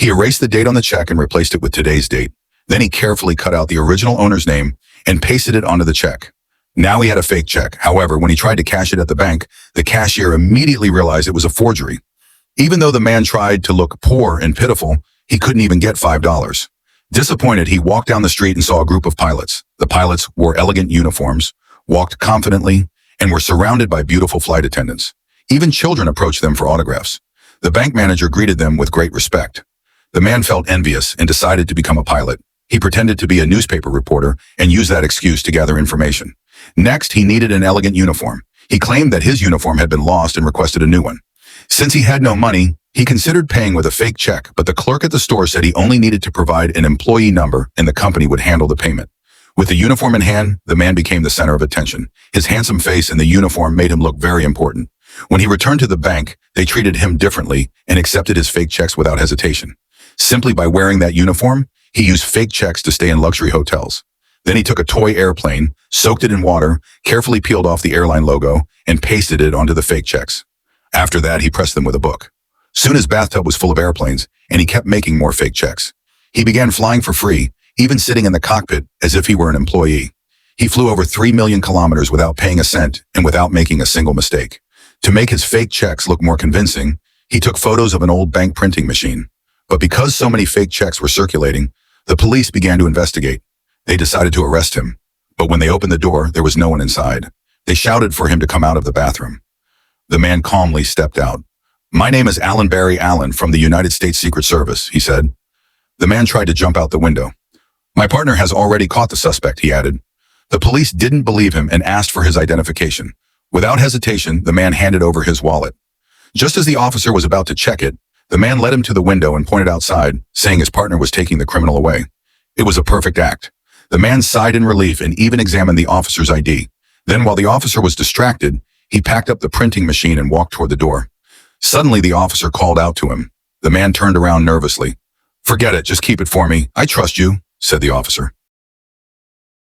He erased the date on the check and replaced it with today's date. Then he carefully cut out the original owner's name and pasted it onto the check. Now he had a fake check. However, when he tried to cash it at the bank, the cashier immediately realized it was a forgery. Even though the man tried to look poor and pitiful, he couldn't even get $5. Disappointed, he walked down the street and saw a group of pilots. The pilots wore elegant uniforms, walked confidently, and were surrounded by beautiful flight attendants. Even children approached them for autographs. The bank manager greeted them with great respect. The man felt envious and decided to become a pilot. He pretended to be a newspaper reporter and used that excuse to gather information. Next, he needed an elegant uniform. He claimed that his uniform had been lost and requested a new one. Since he had no money, he considered paying with a fake check, but the clerk at the store said he only needed to provide an employee number and the company would handle the payment. With the uniform in hand, the man became the center of attention. His handsome face and the uniform made him look very important. When he returned to the bank, they treated him differently and accepted his fake checks without hesitation. Simply by wearing that uniform, he used fake checks to stay in luxury hotels. Then he took a toy airplane, soaked it in water, carefully peeled off the airline logo, and pasted it onto the fake checks. After that, he pressed them with a book. Soon his bathtub was full of airplanes, and he kept making more fake checks. He began flying for free, even sitting in the cockpit as if he were an employee. He flew over 3 million kilometers without paying a cent and without making a single mistake. To make his fake checks look more convincing, he took photos of an old bank printing machine. But because so many fake checks were circulating, the police began to investigate. They decided to arrest him. But when they opened the door, there was no one inside. They shouted for him to come out of the bathroom. The man calmly stepped out. "My name is Alan Barry Allen from the United States Secret Service," he said. The man tried to jump out the window. "My partner has already caught the suspect," he added. The police didn't believe him and asked for his identification. Without hesitation, the man handed over his wallet. Just as the officer was about to check it, the man led him to the window and pointed outside, saying his partner was taking the criminal away. It was a perfect act. The man sighed in relief and even examined the officer's ID. Then, while the officer was distracted, he packed up the printing machine and walked toward the door. Suddenly, the officer called out to him. The man turned around nervously. "Forget it, just keep it for me. I trust you," said the officer.